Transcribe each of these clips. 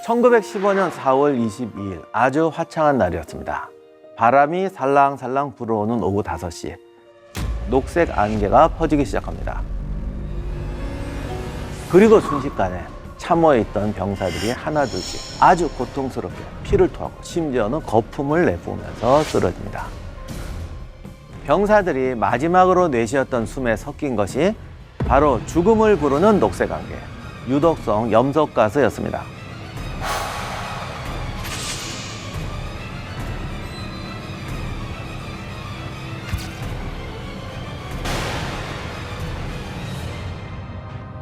1915년 4월 22일 아주 화창한 날이었습니다. 바람이 살랑살랑 불어오는 오후 5시, 녹색 안개가 퍼지기 시작합니다. 그리고 순식간에 참호에 있던 병사들이 하나둘씩 아주 고통스럽게 피를 토하고 심지어는 거품을 내뿜으면서 쓰러집니다. 병사들이 마지막으로 내쉬었던 숨에 섞인 것이 바로 죽음을 부르는 녹색 안개, 유독성 염소가스였습니다.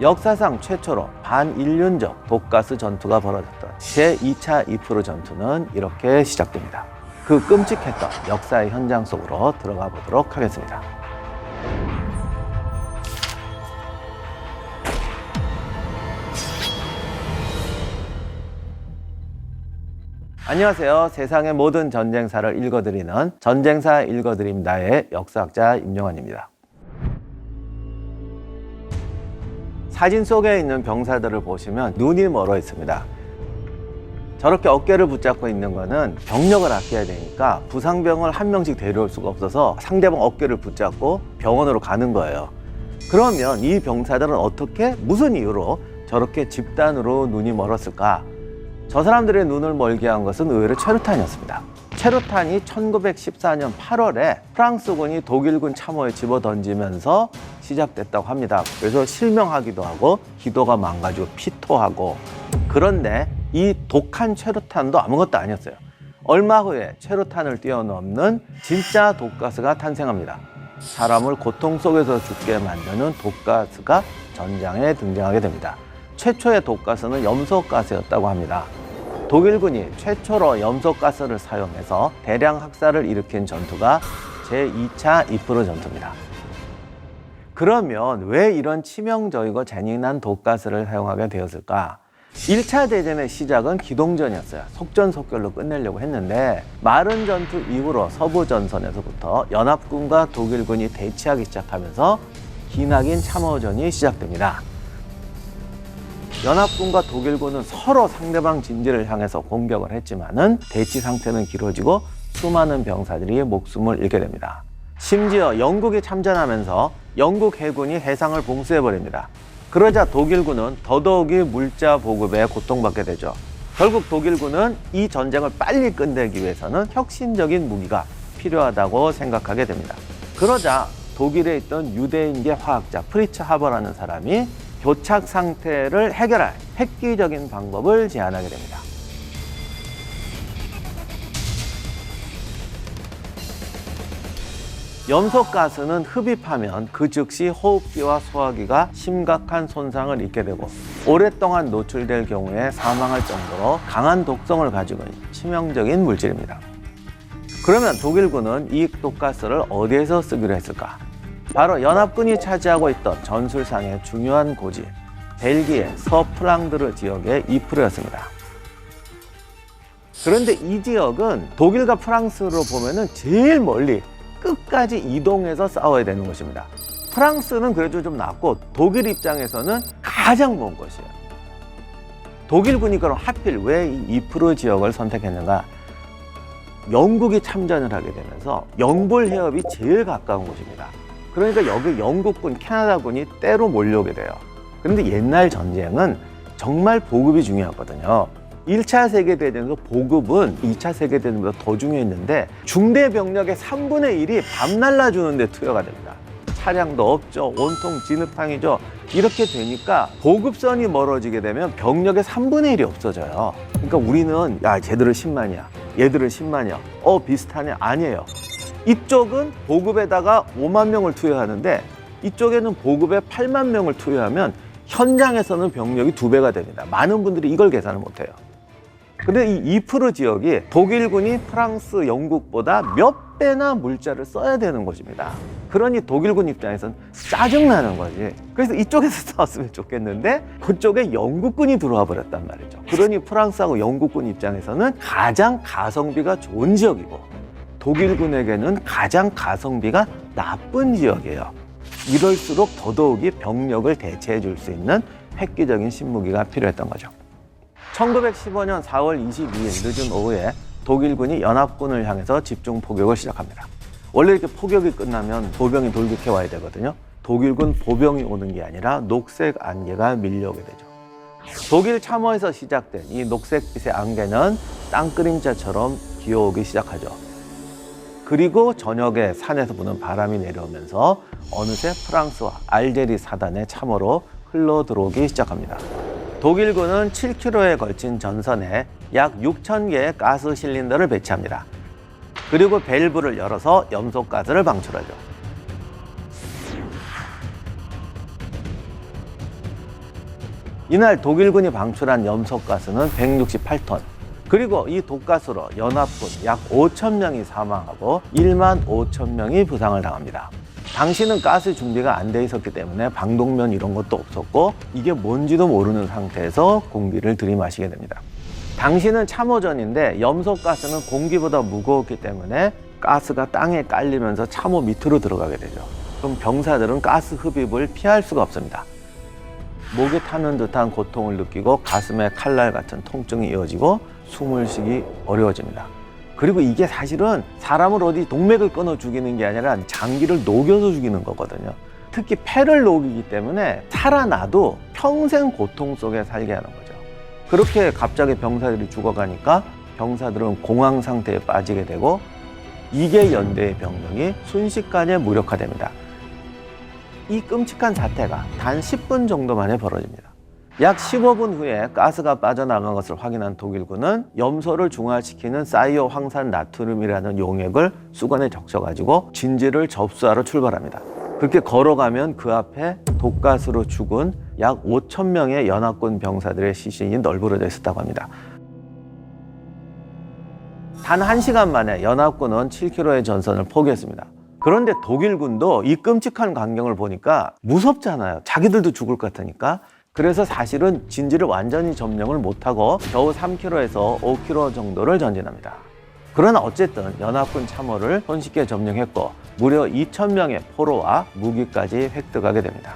역사상 최초로 반인륜적 독가스 전투가 벌어졌던 제2차 이프르 전투는 이렇게 시작됩니다. 그 끔찍했던 역사의 현장 속으로 들어가 보도록 하겠습니다. 안녕하세요. 세상의 모든 전쟁사를 읽어드리는 전쟁사 읽어드립니다의 역사학자 임용환입니다. 사진 속에 있는 병사들을 보시면 눈이 멀어 있습니다. 저렇게 어깨를 붙잡고 있는 거는 병력을 아껴야 되니까 부상병을 한 명씩 데려올 수가 없어서 상대방 어깨를 붙잡고 병원으로 가는 거예요. 그러면 이 병사들은 어떻게, 무슨 이유로 저렇게 집단으로 눈이 멀었을까? 저 사람들의 눈을 멀게 한 것은 의외로 최루탄이었습니다. 최루탄이 1914년 8월에 프랑스군이 독일군 참호에 집어던지면서 시작됐다고 합니다. 그래서 실명하기도 하고 기도가 망가지고 피토하고. 그런데 이 독한 최루탄도 아무것도 아니었어요. 얼마 후에 최루탄을 뛰어넘는 진짜 독가스가 탄생합니다. 사람을 고통 속에서 죽게 만드는 독가스가 전장에 등장하게 됩니다. 최초의 독가스는 염소가스였다고 합니다. 독일군이 최초로 염소가스를 사용해서 대량 학살을 일으킨 전투가 제2차 이프르 전투입니다. 그러면 왜 이런 치명적이고 잔인한 독가스를 사용하게 되었을까? 1차 대전의 시작은 기동전이었어요. 속전속결로 끝내려고 했는데 마른 전투 이후로 서부 전선에서부터 연합군과 독일군이 대치하기 시작하면서 기나긴 참호전이 시작됩니다. 연합군과 독일군은 서로 상대방 진지를 향해서 공격을 했지만은 대치 상태는 길어지고 수많은 병사들이 목숨을 잃게 됩니다. 심지어 영국이 참전하면서 영국 해군이 해상을 봉쇄해버립니다. 그러자 독일군은 더더욱이 물자 보급에 고통받게 되죠. 결국 독일군은 이 전쟁을 빨리 끝내기 위해서는 혁신적인 무기가 필요하다고 생각하게 됩니다. 그러자 독일에 있던 유대인계 화학자 프리츠 하버라는 사람이 교착 상태를 해결할 획기적인 방법을 제안하게 됩니다. 염소가스는 흡입하면 그 즉시 호흡기와 소화기가 심각한 손상을 입게 되고 오랫동안 노출될 경우에 사망할 정도로 강한 독성을 가지고 있는 치명적인 물질입니다. 그러면 독일군은 이 독가스를 어디에서 쓰기로 했을까? 바로 연합군이 차지하고 있던 전술상의 중요한 고지, 벨기에 서프랑드르 지역의 이프르였습니다. 그런데 이 지역은 독일과 프랑스로 보면은 제일 멀리 끝까지 이동해서 싸워야 되는 것입니다. 프랑스는 그래도 좀 낫고 독일 입장에서는 가장 먼 곳이에요. 독일군이 그럼 하필 왜 이 이프르 지역을 선택했는가? 영국이 참전을 하게 되면서 영볼 해협이 제일 가까운 곳입니다. 그러니까 여기 영국군, 캐나다군이 때로 몰려오게 돼요. 그런데 옛날 전쟁은 정말 보급이 중요하거든요. 1차 세계대전에서 보급은 2차 세계대전보다 더 중요했는데 중대 병력의 3분의 1이 밤 날라주는 데 투여가 됩니다. 차량도 없죠. 온통 진흙탕이죠. 이렇게 되니까 보급선이 멀어지게 되면 병력의 3분의 1이 없어져요. 그러니까 우리는 야 쟤들은 10만이야. 얘들은 10만이야. 비슷하냐? 아니에요. 이쪽은 보급에다가 5만 명을 투여하는데 이쪽에는 보급에 8만 명을 투여하면 현장에서는 병력이 2배가 됩니다. 많은 분들이 이걸 계산을 못해요. 근데 이 이프르 지역이 독일군이 프랑스, 영국보다 몇 배나 물자를 써야 되는 곳입니다. 그러니 독일군 입장에서는 짜증나는 거지. 그래서 이쪽에서 싸웠으면 좋겠는데 그쪽에 영국군이 들어와 버렸단 말이죠. 그러니 프랑스하고 영국군 입장에서는 가장 가성비가 좋은 지역이고 독일군에게는 가장 가성비가 나쁜 지역이에요. 이럴수록 더더욱이 병력을 대체해 줄 수 있는 획기적인 신무기가 필요했던 거죠. 1915년 4월 22일 늦은 오후에 독일군이 연합군을 향해서 집중 포격을 시작합니다. 원래 이렇게 포격이 끝나면 보병이 돌격해 와야 되거든요. 독일군 보병이 오는 게 아니라 녹색 안개가 밀려오게 되죠. 독일 참호에서 시작된 이 녹색빛의 안개는 땅그림자처럼 기어오기 시작하죠. 그리고 저녁에 산에서 부는 바람이 내려오면서 어느새 프랑스와 알제리 사단의 참호로 흘러 들어오기 시작합니다. 독일군은 7km에 걸친 전선에 약 6,000개의 가스 실린더를 배치합니다. 그리고 밸브를 열어서 염소가스를 방출하죠. 이날 독일군이 방출한 염소가스는 168톤. 그리고 이 독가스로 연합군 약 5,000명이 사망하고 15,000명이 부상을 당합니다. 당시는 가스 준비가 안 돼 있었기 때문에 방독면 이런 것도 없었고 이게 뭔지도 모르는 상태에서 공기를 들이마시게 됩니다. 당시는 참호전인데 염소가스는 공기보다 무거웠기 때문에 가스가 땅에 깔리면서 참호 밑으로 들어가게 되죠. 그럼 병사들은 가스 흡입을 피할 수가 없습니다. 목에 타는 듯한 고통을 느끼고 가슴에 칼날 같은 통증이 이어지고 숨을 쉬기 어려워집니다. 그리고 이게 사실은 사람을 어디 동맥을 끊어 죽이는 게 아니라 장기를 녹여서 죽이는 거거든요. 특히 폐를 녹이기 때문에 살아나도 평생 고통 속에 살게 하는 거죠. 그렇게 갑자기 병사들이 죽어가니까 병사들은 공황 상태에 빠지게 되고 2개 연대의 병력이 순식간에 무력화됩니다. 이 끔찍한 사태가 단 10분 정도 만에 벌어집니다. 약 15분 후에 가스가 빠져나간 것을 확인한 독일군은 염소를 중화시키는 사이오 황산 나트륨이라는 용액을 수건에 적셔가지고 진지를 접수하러 출발합니다. 그렇게 걸어가면 그 앞에 독가스로 죽은 약 5,000명의 연합군 병사들의 시신이 널브러져 있었다고 합니다. 단 1시간 만에 연합군은 7km의 전선을 포기했습니다. 그런데 독일군도 이 끔찍한 광경을 보니까 무섭잖아요. 자기들도 죽을 것 같으니까. 그래서 사실은 진지를 완전히 점령을 못하고 겨우 3km에서 5km 정도를 전진합니다. 그러나 어쨌든 연합군 참호를 손쉽게 점령했고 무려 2,000명의 포로와 무기까지 획득하게 됩니다.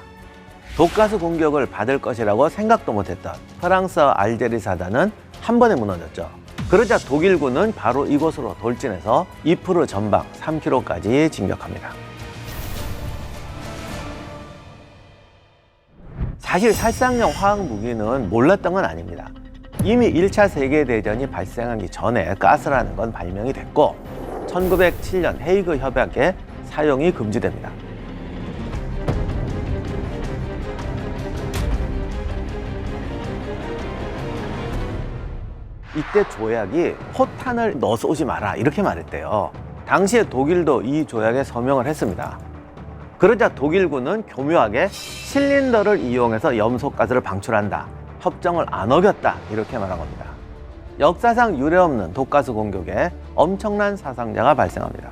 독가스 공격을 받을 것이라고 생각도 못했던 프랑스와 알제리 사단은 한 번에 무너졌죠. 그러자 독일군은 바로 이곳으로 돌진해서 이프르 전방 3km까지 진격합니다. 사실 살상용 화학무기는 몰랐던 건 아닙니다. 이미 1차 세계대전이 발생하기 전에 가스라는 건 발명이 됐고 1907년 헤이그 협약에 사용이 금지됩니다. 이때 조약이 포탄을 넣어서 오지 마라 이렇게 말했대요. 당시에 독일도 이 조약에 서명을 했습니다. 그러자 독일군은 교묘하게 실린더를 이용해서 염소가스를 방출한다. 협정을 안 어겼다. 이렇게 말한 겁니다. 역사상 유례없는 독가스 공격에 엄청난 사상자가 발생합니다.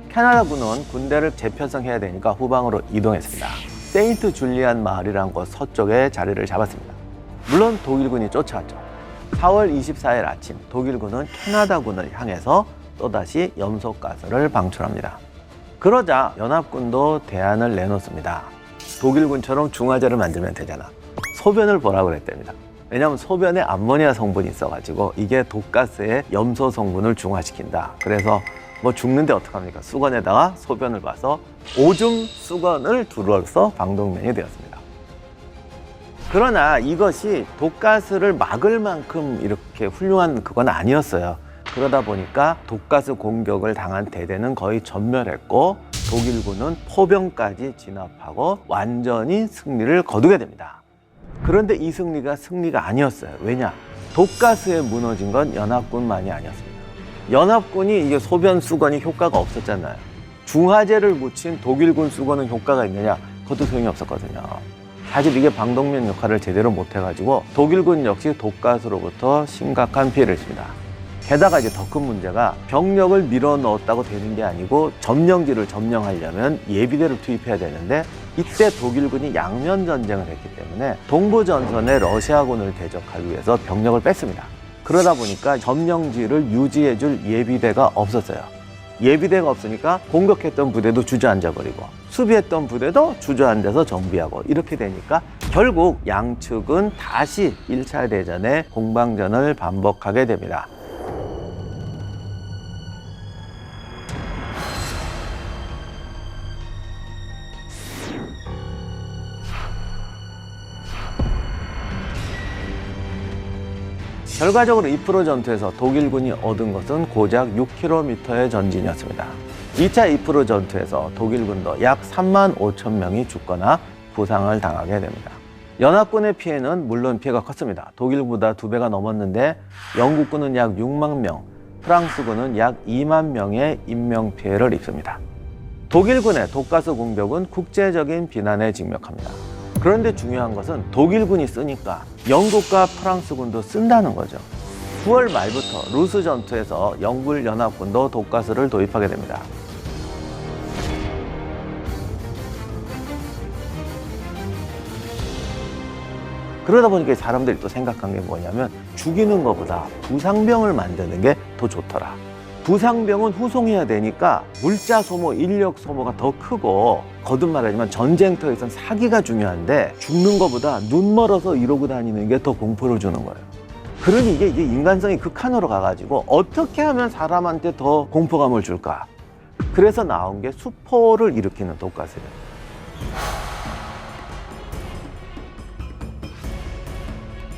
캐나다군은 군대를 재편성해야 되니까 후방으로 이동했습니다. 세인트 줄리안 마을이라는 곳 서쪽에 자리를 잡았습니다. 물론 독일군이 쫓아왔죠. 4월 24일 아침 독일군은 캐나다군을 향해서 또다시 염소가스를 방출합니다. 그러자 연합군도 대안을 내놓습니다. 독일군처럼 중화제를 만들면 되잖아. 소변을 보라고 그랬답니다. 왜냐하면 소변에 암모니아 성분이 있어가지고 이게 독가스의 염소 성분을 중화시킨다. 그래서 뭐 죽는데 어떡합니까? 수건에다가 소변을 봐서 오줌 수건을 둘러서 방독면이 되었습니다. 그러나 이것이 독가스를 막을 만큼 이렇게 훌륭한 그건 아니었어요. 그러다 보니까 독가스 공격을 당한 대대는 거의 전멸했고 독일군은 포병까지 진압하고 완전히 승리를 거두게 됩니다. 그런데 이 승리가 아니었어요. 왜냐? 독가스에 무너진 건 연합군만이 아니었습니다. 연합군이 이게 소변 수건이 효과가 없었잖아요. 중화제를 묻힌 독일군 수건은 효과가 있느냐? 그것도 소용이 없었거든요. 사실 이게 방독면 역할을 제대로 못해가지고 독일군 역시 독가스로부터 심각한 피해를 입습니다. 게다가 이제 더 큰 문제가 병력을 밀어넣었다고 되는 게 아니고 점령지를 점령하려면 예비대를 투입해야 되는데 이때 독일군이 양면 전쟁을 했기 때문에 동부 전선에 러시아군을 대적하기 위해서 병력을 뺐습니다. 그러다 보니까 점령지를 유지해줄 예비대가 없었어요. 예비대가 없으니까 공격했던 부대도 주저앉아 버리고 수비했던 부대도 주저앉아서 정비하고 이렇게 되니까 결국 양측은 다시 1차 대전의 공방전을 반복하게 됩니다. 결과적으로 이프로 전투에서 독일군이 얻은 것은 고작 6km의 전진이었습니다. 2차 이프로 전투에서 독일군도 약 35,000명이 죽거나 부상을 당하게 됩니다. 연합군의 피해는 물론 피해가 컸습니다. 독일보다 2배가 넘었는데 영국군은 약 6만 명, 프랑스군은 약 2만 명의 인명피해를 입습니다. 독일군의 독가스 공격은 국제적인 비난에 직면합니다. 그런데 중요한 것은 독일군이 쓰니까 영국과 프랑스군도 쓴다는 거죠. 9월 말부터 루스 전투에서 영국 연합군도 독가스를 도입하게 됩니다. 그러다 보니까 사람들이 또 생각한 게 뭐냐면 죽이는 것보다 부상병을 만드는 게 더 좋더라. 부상병은 후송해야 되니까 물자 소모, 인력 소모가 더 크고 거듭 말하지만 전쟁터에선 사기가 중요한데 죽는 것보다 눈 멀어서 이러고 다니는 게 더 공포를 주는 거예요. 그러니 이게 인간성이 극한으로 가가지고 어떻게 하면 사람한테 더 공포감을 줄까? 그래서 나온 게 수포를 일으키는 독가스예요.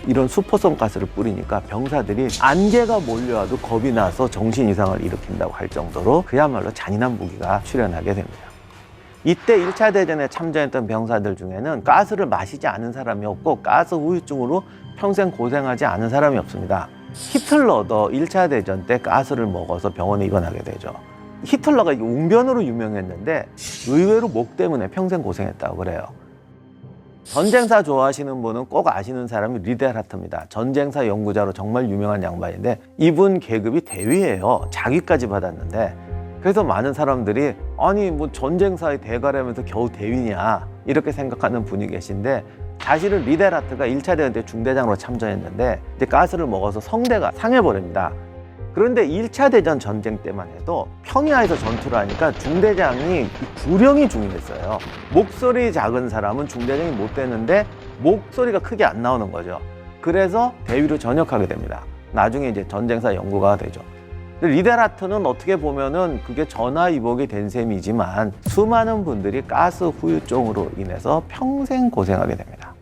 이런 수포성 가스를 뿌리니까 병사들이 안개가 몰려와도 겁이 나서 정신 이상을 일으킨다고 할 정도로 그야말로 잔인한 무기가 출현하게 됩니다. 이때 1차 대전에 참전했던 병사들 중에는 가스를 마시지 않은 사람이 없고 가스 후유증으로 평생 고생하지 않은 사람이 없습니다. 히틀러도 1차 대전 때 가스를 먹어서 병원에 입원하게 되죠. 히틀러가 웅변으로 유명했는데 의외로 목 때문에 평생 고생했다고 그래요. 전쟁사 좋아하시는 분은 꼭 아시는 사람이 리델하트입니다. 전쟁사 연구자로 정말 유명한 양반인데 이분 계급이 대위예요. 자위까지 받았는데 그래서 많은 사람들이 아니 뭐 전쟁사의 대가라면서 겨우 대위냐 이렇게 생각하는 분이 계신데 사실은 리델하트가 1차 대전 때 중대장으로 참전했는데 이제 가스를 먹어서 성대가 상해버립니다. 그런데 1차 대전 전쟁 때만 해도 평야에서 전투를 하니까 중대장이 구령이 중요했어요. 목소리 작은 사람은 중대장이 못 되는데 목소리가 크게 안 나오는 거죠. 그래서 대위로 전역하게 됩니다. 나중에 이제 전쟁사 연구가 되죠. 리델하트는 어떻게 보면은 그게 전화위복이 된 셈이지만 수많은 분들이 가스 후유증으로 인해서 평생 고생하게 됩니다.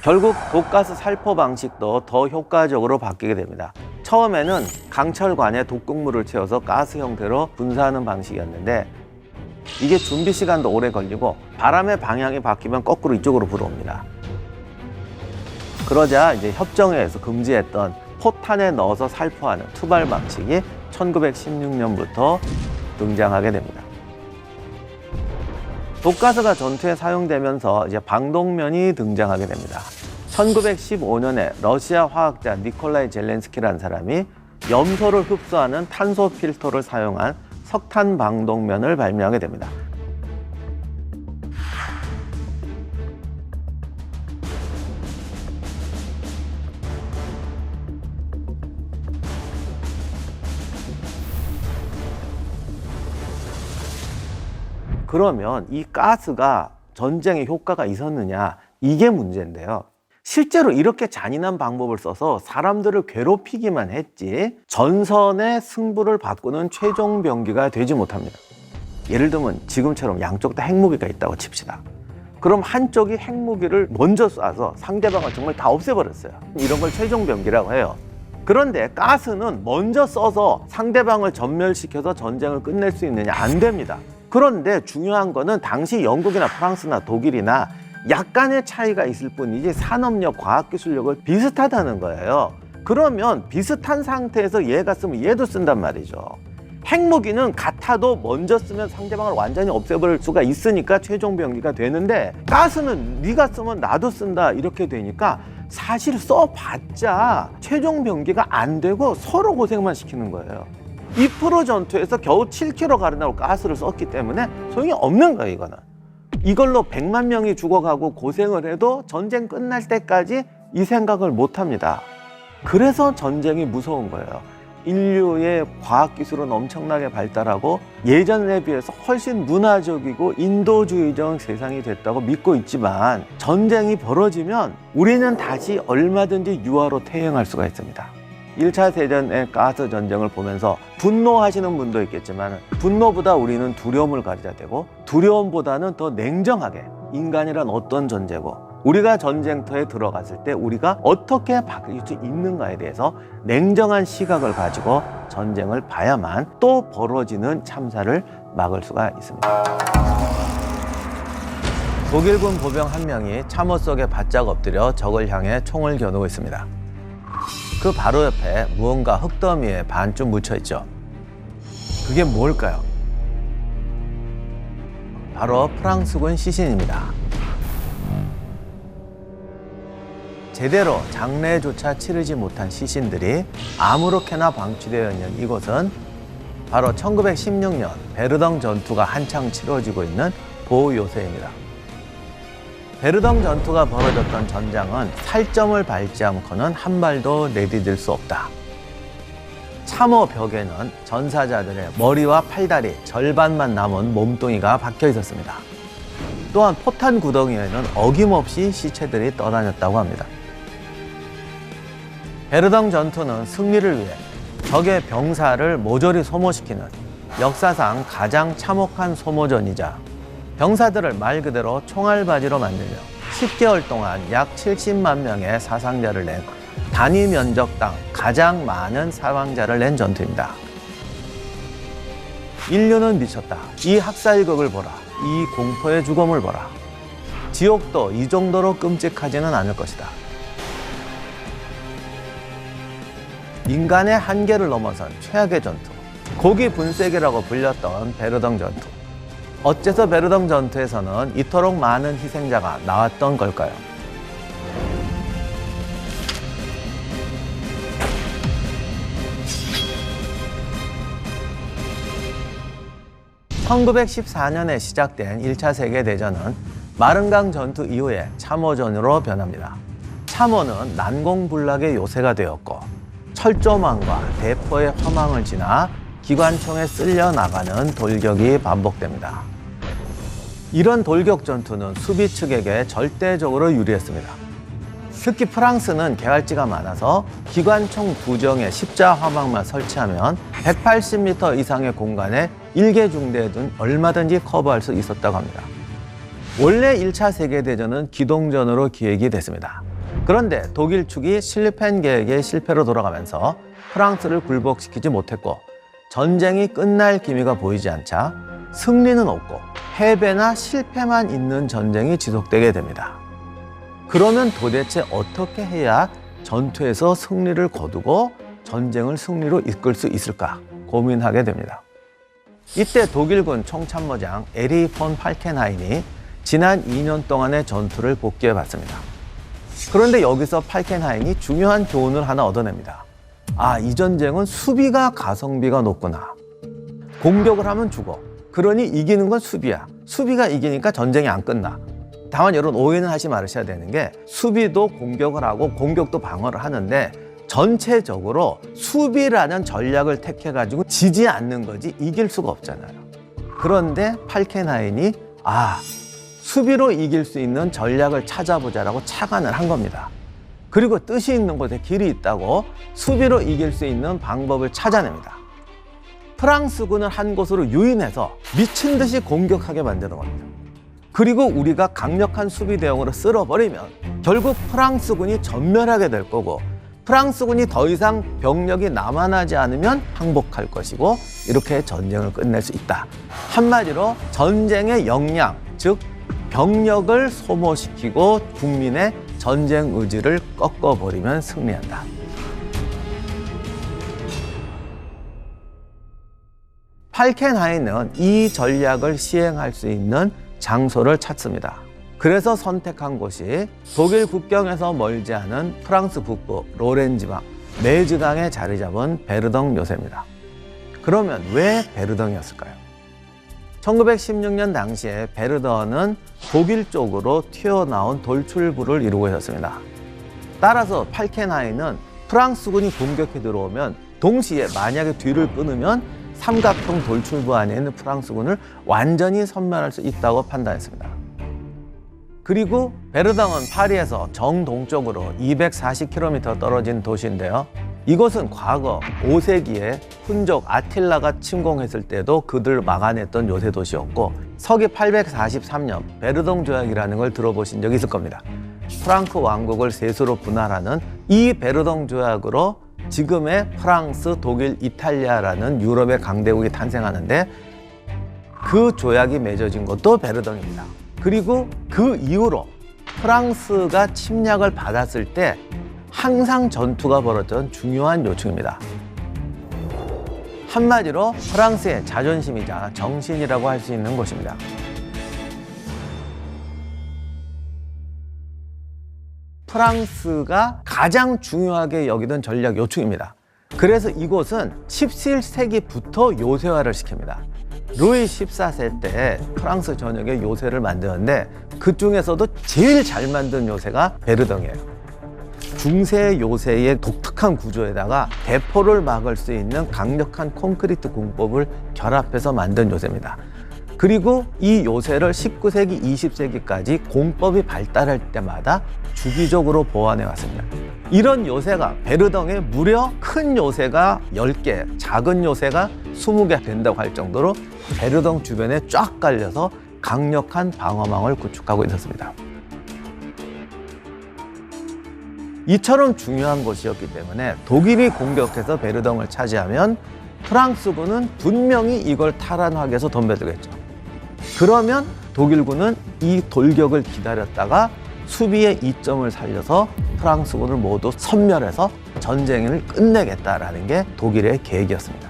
결국 독가스 살포 방식도 더 효과적으로 바뀌게 됩니다. 처음에는 강철관에 독극물을 채워서 가스 형태로 분사하는 방식이었는데 이게 준비 시간도 오래 걸리고 바람의 방향이 바뀌면 거꾸로 이쪽으로 불어옵니다. 그러자 이제 협정회에서 금지했던 포탄에 넣어서 살포하는 투발 방식이 1916년부터 등장하게 됩니다. 독가스가 전투에 사용되면서 이제 방독면이 등장하게 됩니다. 1915년에 러시아 화학자 니콜라이 젤렌스키라는 사람이 염소를 흡수하는 탄소 필터를 사용한 석탄 방독면을 발명하게 됩니다. 그러면 이 가스가 전쟁에 효과가 있었느냐? 이게 문제인데요. 실제로 이렇게 잔인한 방법을 써서 사람들을 괴롭히기만 했지 전선의 승부를 바꾸는 최종 병기가 되지 못합니다. 예를 들면 지금처럼 양쪽 다 핵무기가 있다고 칩시다. 그럼 한쪽이 핵무기를 먼저 쏴서 상대방을 정말 다 없애버렸어요. 이런 걸 최종 병기라고 해요. 그런데 가스는 먼저 써서 상대방을 전멸시켜서 전쟁을 끝낼 수 있느냐? 안 됩니다. 그런데 중요한 거는 당시 영국이나 프랑스나 독일이나 약간의 차이가 있을 뿐이지 산업력, 과학기술력을 비슷하다는 거예요. 그러면 비슷한 상태에서 얘가 쓰면 얘도 쓴단 말이죠. 핵무기는 같아도 먼저 쓰면 상대방을 완전히 없애버릴 수가 있으니까 최종 병기가 되는데 가스는 네가 쓰면 나도 쓴다 이렇게 되니까 사실 써봤자 최종 병기가 안 되고 서로 고생만 시키는 거예요. 이프로 전투에서 겨우 7km 가르나로 가스를 썼기 때문에 소용이 없는 거예요. 이걸로 100만 명이 죽어가고 고생을 해도 전쟁 끝날 때까지 이 생각을 못 합니다. 그래서 전쟁이 무서운 거예요. 인류의 과학기술은 엄청나게 발달하고 예전에 비해서 훨씬 문화적이고 인도주의적 세상이 됐다고 믿고 있지만 전쟁이 벌어지면 우리는 다시 얼마든지 유화로 퇴행할 수가 있습니다. 1차 세계대전의 가스 전쟁을 보면서 분노하시는 분도 있겠지만 분노보다 우리는 두려움을 가져야 되고 두려움보다는 더 냉정하게 인간이란 어떤 존재고 우리가 전쟁터에 들어갔을 때 우리가 어떻게 바뀔 수 있는가에 대해서 냉정한 시각을 가지고 전쟁을 봐야만 또 벌어지는 참사를 막을 수가 있습니다. 독일군 보병 한 명이 참호 속에 바짝 엎드려 적을 향해 총을 겨누고 있습니다. 그 바로 옆에 무언가 흙더미에 반쯤 묻혀 있죠. 그게 뭘까요? 바로 프랑스군 시신입니다. 제대로 장례조차 치르지 못한 시신들이 아무렇게나 방치되어 있는 이곳은 바로 1916년 베르덩 전투가 한창 치러지고 있는 보호요새입니다. 베르덩 전투가 벌어졌던 전장은 살점을 밟지 않고는 한 발도 내디딜 수 없다. 참호 벽에는 전사자들의 머리와 팔다리 절반만 남은 몸뚱이가 박혀 있었습니다. 또한 포탄 구덩이에는 어김없이 시체들이 떠다녔다고 합니다. 베르덩 전투는 승리를 위해 적의 병사를 모조리 소모시키는 역사상 가장 참혹한 소모전이자 병사들을 말 그대로 총알바지로 만들며 10개월 동안 약 70만 명의 사상자를 낸 단위 면적당 가장 많은 사망자를 낸 전투입니다. 인류는 미쳤다. 이 학살극을 보라. 이 공포의 죽음을 보라. 지옥도 이 정도로 끔찍하지는 않을 것이다. 인간의 한계를 넘어선 최악의 전투, 고기 분쇄기라고 불렸던 베르덩 전투. 어째서 베르덩 전투에서는 이토록 많은 희생자가 나왔던 걸까요? (1914년에) 시작된 1차 세계대전은 마른강 전투 이후에 참호전으로 변합니다. 참호는 난공불락의 요새가 되었고 철조망과 대포의 화망을 지나 기관총에 쓸려 나가는 돌격이 반복됩니다. 이런 돌격 전투는 수비 측에게 절대적으로 유리했습니다. 특히 프랑스는 개활지가 많아서 기관총 2정의 십자 화망만 설치하면 180m 이상의 공간에 1개 중대든 얼마든지 커버할 수 있었다고 합니다. 원래 1차 세계대전은 기동전으로 기획이 됐습니다. 그런데 독일 축이 실펜 계획의 실패로 돌아가면서 프랑스를 굴복시키지 못했고 전쟁이 끝날 기미가 보이지 않자 승리는 없고 패배나 실패만 있는 전쟁이 지속되게 됩니다. 그러면 도대체 어떻게 해야 전투에서 승리를 거두고 전쟁을 승리로 이끌 수 있을까 고민하게 됩니다. 이때 독일군 총참모장 에리 폰 팔켄하인이 지난 2년 동안의 전투를 복기해 봤습니다. 그런데 여기서 팔켄하인이 중요한 교훈을 하나 얻어냅니다. 아, 이 전쟁은 수비가 가성비가 높구나. 공격을 하면 죽어. 그러니 이기는 건 수비야. 수비가 이기니까 전쟁이 안 끝나. 다만 여러분 오해는 하지 말으셔야 되는 게 수비도 공격을 하고 공격도 방어를 하는데 전체적으로 수비라는 전략을 택해가지고 지지 않는 거지 이길 수가 없잖아요. 그런데 팔켄하인이 수비로 이길 수 있는 전략을 찾아보자라고 착안을 한 겁니다. 그리고 뜻이 있는 곳에 길이 있다고 수비로 이길 수 있는 방법을 찾아냅니다. 프랑스군을 한 곳으로 유인해서 미친 듯이 공격하게 만드는 겁니다. 그리고 우리가 강력한 수비 대응으로 쓸어버리면 결국 프랑스군이 전멸하게 될 거고 프랑스군이 더 이상 병력이 남아나지 않으면 항복할 것이고 이렇게 전쟁을 끝낼 수 있다. 한마디로 전쟁의 역량, 즉 병력을 소모시키고 국민의 전쟁 의지를 꺾어버리면 승리한다. 팔켄하인은 이 전략을 시행할 수 있는 장소를 찾습니다. 그래서 선택한 곳이 독일 국경에서 멀지 않은 프랑스 북부 로렌 지방 메즈강에 자리 잡은 베르덩 요새입니다. 그러면 왜 베르덩이었을까요? 1916년 당시에 베르덩은 독일 쪽으로 튀어나온 돌출부를 이루고 있었습니다. 따라서 팔켄하인은 프랑스군이 공격해 들어오면 동시에 만약에 뒤를 끊으면 삼각형 돌출부 안에 있는 프랑스군을 완전히 섬멸할 수 있다고 판단했습니다. 그리고 베르덩은 파리에서 정동쪽으로 240km 떨어진 도시인데요. 이곳은 과거 5세기에 훈족 아틸라가 침공했을 때도 그들을 막아냈던 요새 도시였고, 서기 843년 베르동 조약이라는 걸 들어보신 적이 있을 겁니다. 프랑크 왕국을 셋으로 분할하는 이 베르동 조약으로 지금의 프랑스, 독일, 이탈리아라는 유럽의 강대국이 탄생하는데, 그 조약이 맺어진 것도 베르덩입니다. 그리고 그 이후로 프랑스가 침략을 받았을 때 항상 전투가 벌어졌던 중요한 요충입니다. 한마디로 프랑스의 자존심이자 정신이라고 할 수 있는 곳입니다. 프랑스가 가장 중요하게 여기던 전략 요충입니다. 그래서 이곳은 17세기부터 요새화를 시킵니다. 루이 14세 때 프랑스 전역에 요새를 만드는데, 그 중에서도 제일 잘 만든 요새가 베르덩이에요. 중세 요새의 독특한 구조에다가 대포를 막을 수 있는 강력한 콘크리트 공법을 결합해서 만든 요새입니다. 그리고 이 요새를 19세기, 20세기까지 공법이 발달할 때마다 주기적으로 보완해 왔습니다. 이런 요새가 베르덩에 무려 큰 요새가 10개, 작은 요새가 20개 된다고 할 정도로 베르덩 주변에 쫙 깔려서 강력한 방어망을 구축하고 있었습니다. 이처럼 중요한 곳이었기 때문에 독일이 공격해서 베르덩을 차지하면 프랑스군은 분명히 이걸 탈환하기 위해서 덤벼들겠죠. 그러면 독일군은 이 돌격을 기다렸다가 수비의 이점을 살려서 프랑스군을 모두 섬멸해서 전쟁을 끝내겠다라는 게 독일의 계획이었습니다.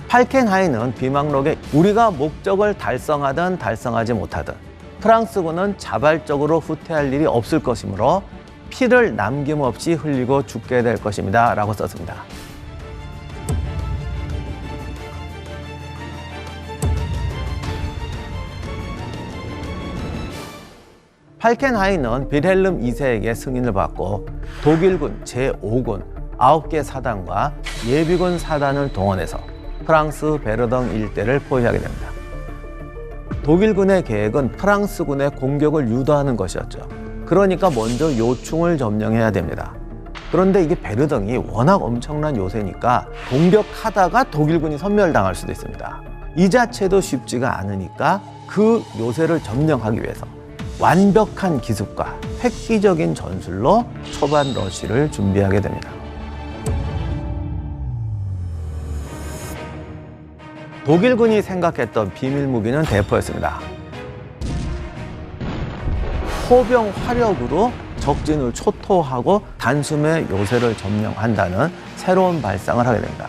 팔켄하이는 비망록에 우리가 목적을 달성하든 달성하지 못하든 프랑스군은 자발적으로 후퇴할 일이 없을 것이므로 피를 남김없이 흘리고 죽게 될 것입니다 라고 썼습니다. 팔켄하이는 빌헬름 2세에게 승인을 받고 독일군 제5군 9개 사단과 예비군 사단을 동원해서 프랑스 베르덩 일대를 포위하게 됩니다. 독일군의 계획은 프랑스군의 공격을 유도하는 것이었죠. 그러니까 먼저 요충을 점령해야 됩니다. 그런데 이게 베르덩이 워낙 엄청난 요새니까 공격하다가 독일군이 섬멸당할 수도 있습니다. 이 자체도 쉽지가 않으니까 그 요새를 점령하기 위해서 완벽한 기습과 획기적인 전술로 초반 러쉬를 준비하게 됩니다. 독일군이 생각했던 비밀 무기는 대포였습니다. 포병 화력으로 적진을 초토하고 단숨에 요새를 점령한다는 새로운 발상을 하게 됩니다.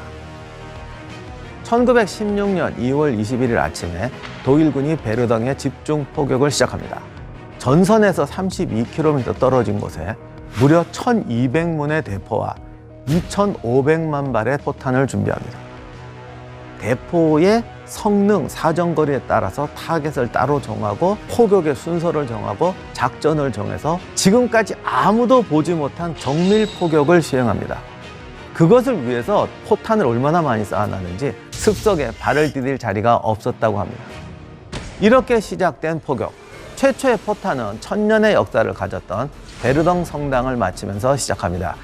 1916년 2월 21일 아침에 독일군이 베르덩에 집중 포격을 시작합니다. 전선에서 32km 떨어진 곳에 무려 1200문의 대포와 2500만 발의 포탄을 준비합니다. 대포의 성능, 사정거리에 따라서 타겟을 따로 정하고 포격의 순서를 정하고 작전을 정해서 지금까지 아무도 보지 못한 정밀 포격을 시행합니다. 그것을 위해서 포탄을 얼마나 많이 쌓아놨는지 습석에 발을 디딜 자리가 없었다고 합니다. 이렇게 시작된 포격, 최초의 포탄은 1000년의 역사를 가졌던 베르덩 성당을 마치면서 시작합니다.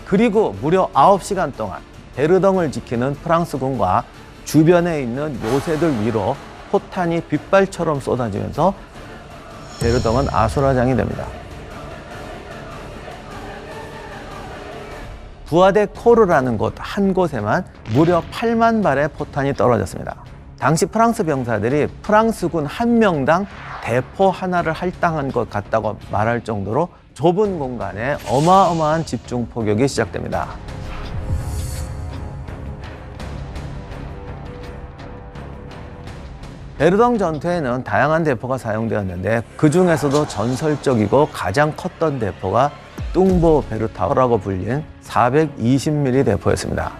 그리고 무려 9시간 동안 베르덩을 지키는 프랑스군과 주변에 있는 요새들 위로 포탄이 빗발처럼 쏟아지면서 베르덩은 아수라장이 됩니다. 부하데 코르라는 곳 한 곳에만 무려 8만 발의 포탄이 떨어졌습니다. 당시 프랑스 병사들이 프랑스군 한 명당 대포 하나를 할당한 것 같다고 말할 정도로 좁은 공간에 어마어마한 집중 포격이 시작됩니다. 베르덩 전투에는 다양한 대포가 사용되었는데 그 중에서도 전설적이고 가장 컸던 대포가 뚱보 베르타라고 불린 420mm 대포였습니다.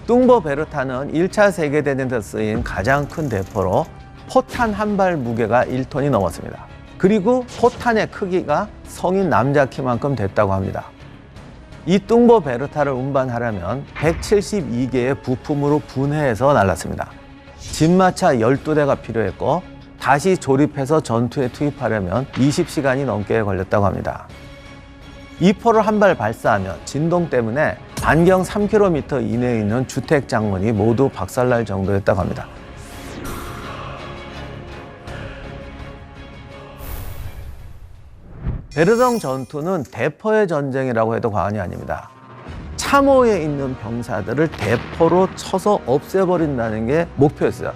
뚱보 베르타는 1차 세계대전에서 쓰인 가장 큰 대포로 포탄 한 발 무게가 1톤이 넘었습니다. 그리고 포탄의 크기가 성인 남자 키만큼 됐다고 합니다. 이 뚱보 베르타를 운반하려면 172개의 부품으로 분해해서 날랐습니다. 진마차 12대가 필요했고 다시 조립해서 전투에 투입하려면 20시간이 넘게 걸렸다고 합니다. 이 포를 한 발 발사하면 진동 때문에 반경 3km 이내에 있는 주택 장문이 모두 박살날 정도였다고 합니다. 베르덩 전투는 대포의 전쟁이라고 해도 과언이 아닙니다. 참호에 있는 병사들을 대포로 쳐서 없애버린다는 게 목표였어요.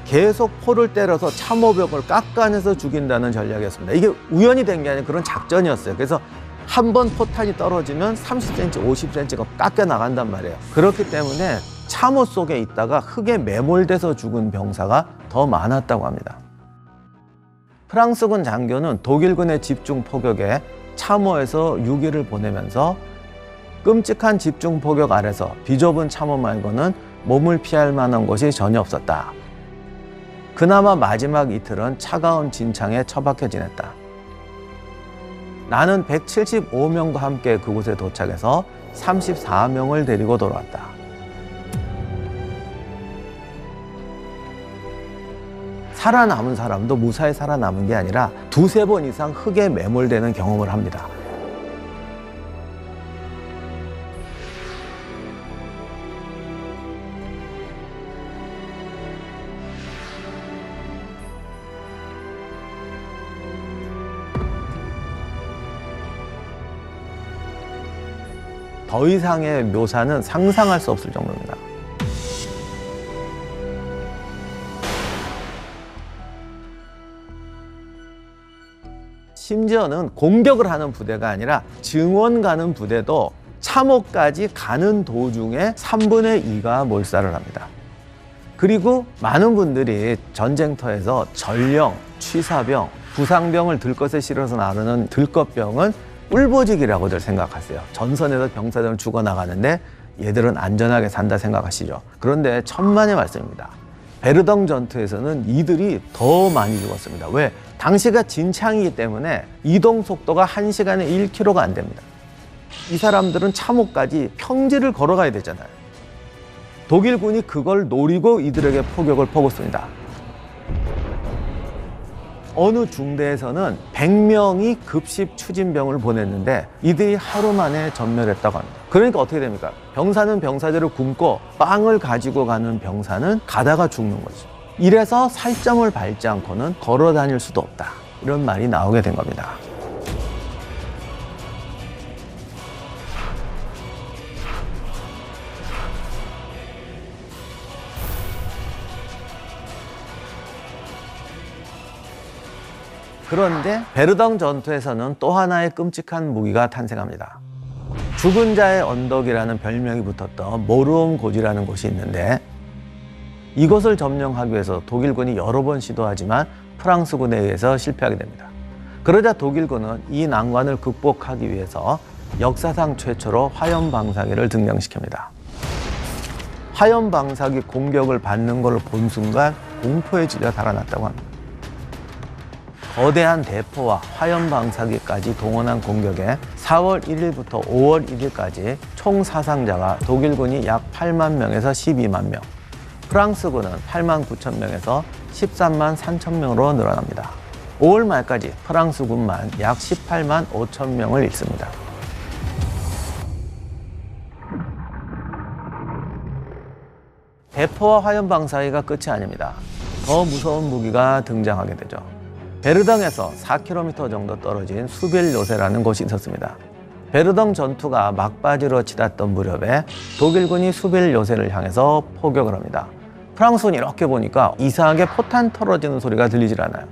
계속 포를 때려서 참호벽을 깎아내서 죽인다는 전략이었습니다. 이게 우연히 된 게 아니라 그런 작전이었어요. 그래서 한 번 포탄이 떨어지면 30cm, 50cm가 깎여 나간단 말이에요. 그렇기 때문에 참호 속에 있다가 흙에 매몰돼서 죽은 병사가 더 많았다고 합니다. 프랑스군 장교는 독일군의 집중 포격에 참호에서 6일을 보내면서 끔찍한 집중 포격 아래서 비좁은 참호 말고는 몸을 피할 만한 곳이 전혀 없었다. 그나마 마지막 이틀은 차가운 진창에 처박혀 지냈다. 나는 175명과 함께 그곳에 도착해서 34명을 데리고 돌아왔다. 살아남은 사람도 무사히 살아남은 게 아니라 두세 번 이상 흙에 매몰되는 경험을 합니다. 더 이상의 묘사는 상상할 수 없을 정도입니다. 심지어는 공격을 하는 부대가 아니라 증원 가는 부대도 참호까지 가는 도중에 3분의 2가 몰살을 합니다. 그리고 많은 분들이 전쟁터에서 전령, 취사병, 부상병을 들것에 실어서 나르는 들것병은 꿀보직이라고들 생각하세요. 전선에서 병사들은 죽어나가는데 얘들은 안전하게 산다 생각하시죠. 그런데 천만의 말씀입니다. 베르덩 전투에서는 이들이 더 많이 죽었습니다. 왜? 당시가 진창이기 때문에 이동 속도가 1시간에 1km가 안 됩니다. 이 사람들은 참호까지 평지를 걸어가야 되잖아요. 독일군이 그걸 노리고 이들에게 포격을 퍼붓습니다. 어느 중대에서는 100명이 급식 추진병을 보냈는데 이들이 하루 만에 전멸했다고 합니다. 그러니까 어떻게 됩니까? 병사는 병사대로 굶고 빵을 가지고 가는 병사는 가다가 죽는 거죠. 이래서 살점을 밟지 않고는 걸어 다닐 수도 없다. 이런 말이 나오게 된 겁니다. 그런데 베르덩 전투에서는 또 하나의 끔찍한 무기가 탄생합니다. 죽은 자의 언덕이라는 별명이 붙었던 모르옹 고지라는 곳이 있는데 이곳을 점령하기 위해서 독일군이 여러 번 시도하지만 프랑스군에 의해서 실패하게 됩니다. 그러자 독일군은 이 난관을 극복하기 위해서 역사상 최초로 화염방사기를 등장시킵니다. 화염방사기 공격을 받는 걸 본 순간 공포의 지가 달아났다고 합니다. 거대한 대포와 화염방사기까지 동원한 공격에 4월 1일부터 5월 1일까지 총 사상자가 독일군이 약 8만 명에서 12만 명, 프랑스군은 8만 9천 명에서 13만 3천 명으로 늘어납니다. 5월 말까지 프랑스군만 약 18만 5천 명을 잃습니다. 대포와 화염방사기가 끝이 아닙니다. 더 무서운 무기가 등장하게 되죠. 베르덩에서 4km 정도 떨어진 수빌 요새라는 곳이 있었습니다. 베르덩 전투가 막바지로 치닫던 무렵에 독일군이 수빌 요새를 향해서 포격을 합니다. 프랑스군이 이렇게 보니까 이상하게 포탄 떨어지는 소리가 들리질 않아요.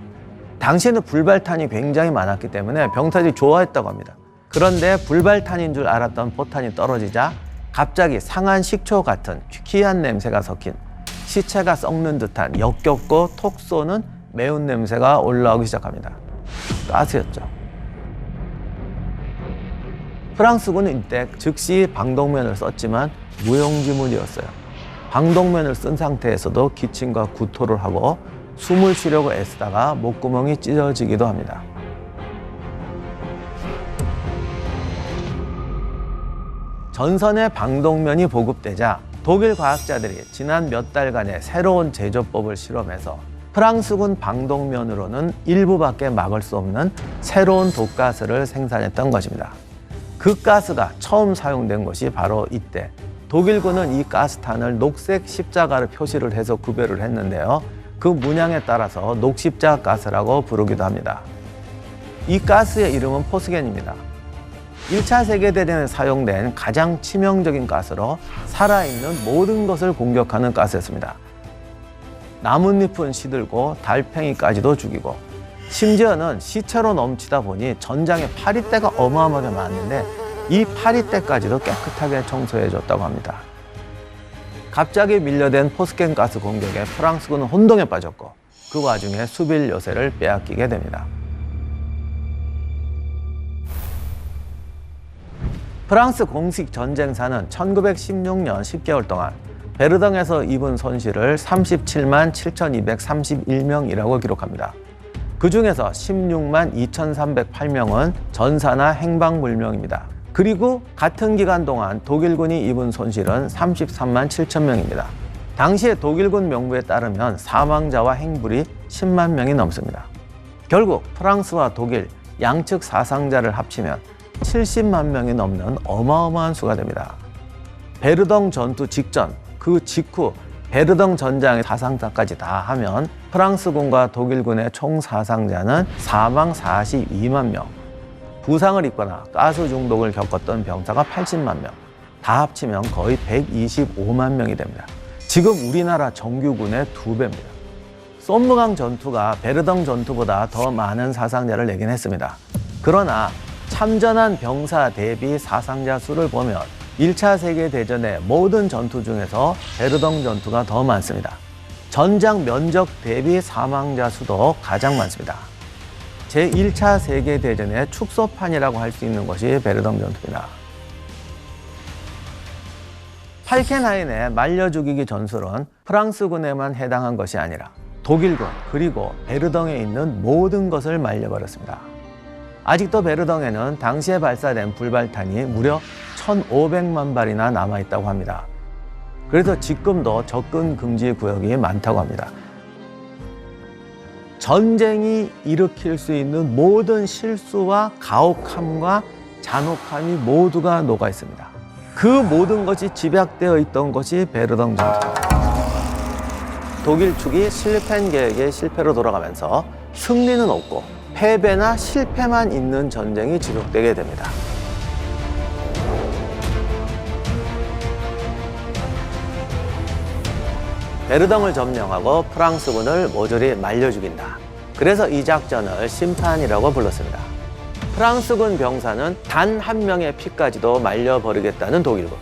당시에는 불발탄이 굉장히 많았기 때문에 병사들이 좋아했다고 합니다. 그런데 불발탄인 줄 알았던 포탄이 떨어지자 갑자기 상한 식초 같은 희귀한 냄새가 섞인 시체가 썩는 듯한 역겹고 톡 쏘는 매운 냄새가 올라오기 시작합니다. 가스였죠. 프랑스군은 이때 즉시 방독면을 썼지만 무용지물이었어요. 방독면을 쓴 상태에서도 기침과 구토를 하고 숨을 쉬려고 애쓰다가 목구멍이 찢어지기도 합니다. 전선의 방독면이 보급되자 독일 과학자들이 지난 몇 달간의 새로운 제조법을 실험해서 프랑스군 방독면으로는 일부밖에 막을 수 없는 새로운 독가스를 생산했던 것입니다. 그 가스가 처음 사용된 것이 바로 이때 독일군은 이 가스탄을 녹색 십자가를 표시를 해서 구별을 했는데요. 그 문양에 따라서 녹십자 가스라고 부르기도 합니다. 이 가스의 이름은 포스겐입니다. 1차 세계대전에 사용된 가장 치명적인 가스로 살아있는 모든 것을 공격하는 가스였습니다. 나뭇잎은 시들고 달팽이까지도 죽이고 심지어는 시체로 넘치다 보니 전장에 파리떼가 어마어마하게 많았는데 이 파리떼까지도 깨끗하게 청소해줬다고 합니다. 갑자기 밀려든 포스겐 가스 공격에 프랑스군은 혼동에 빠졌고 그 와중에 수빌 요새를 빼앗기게 됩니다. 프랑스 공식 전쟁사는 1916년 10개월 동안 베르덩에서 입은 손실을 37만 7,231명이라고 기록합니다. 그 중에서 16만 2,308명은 전사나 행방불명입니다. 그리고 같은 기간 동안 독일군이 입은 손실은 33만 7천 명입니다. 당시의 독일군 명부에 따르면 사망자와 행불이 10만 명이 넘습니다. 결국 프랑스와 독일 양측 사상자를 합치면 70만 명이 넘는 어마어마한 수가 됩니다. 베르덩 전투 직전, 그 직후 베르덩 전장의 사상자까지 다 하면 프랑스군과 독일군의 총 사상자는 사망 42만 명, 부상을 입거나 가스 중독을 겪었던 병사가 80만 명, 다 합치면 거의 125만 명이 됩니다. 지금 우리나라 정규군의 2배입니다. 솜무강 전투가 베르덩 전투보다 더 많은 사상자를 내긴 했습니다. 그러나 참전한 병사 대비 사상자 수를 보면 1차 세계대전의 모든 전투 중에서 베르덩 전투가 더 많습니다. 전장 면적 대비 사망자 수도 가장 많습니다. 제1차 세계대전의 축소판이라고 할 수 있는 것이 베르덩 전투입니다. 팔켄하인의 말려 죽이기 전술은 프랑스군에만 해당한 것이 아니라 독일군 그리고 베르덩에 있는 모든 것을 말려버렸습니다. 아직도 베르덩에는 당시에 발사된 불발탄이 무려 1,500만 발이나 남아있다고 합니다. 그래서 지금도 접근 금지 구역이 많다고 합니다. 전쟁이 일으킬 수 있는 모든 실수와 가혹함과 잔혹함이 모두가 녹아 있습니다. 그 모든 것이 집약되어 있던 것이 베르덩 전투입니다. 독일 측이 실펜 계획의 실패로 돌아가면서 승리는 없고 패배나 실패만 있는 전쟁이 지속되게 됩니다. 베르덩을 점령하고 프랑스군을 모조리 말려 죽인다. 그래서 이 작전을 심판이라고 불렀습니다. 프랑스군 병사는 단 한 명의 피까지도 말려버리겠다는 독일군,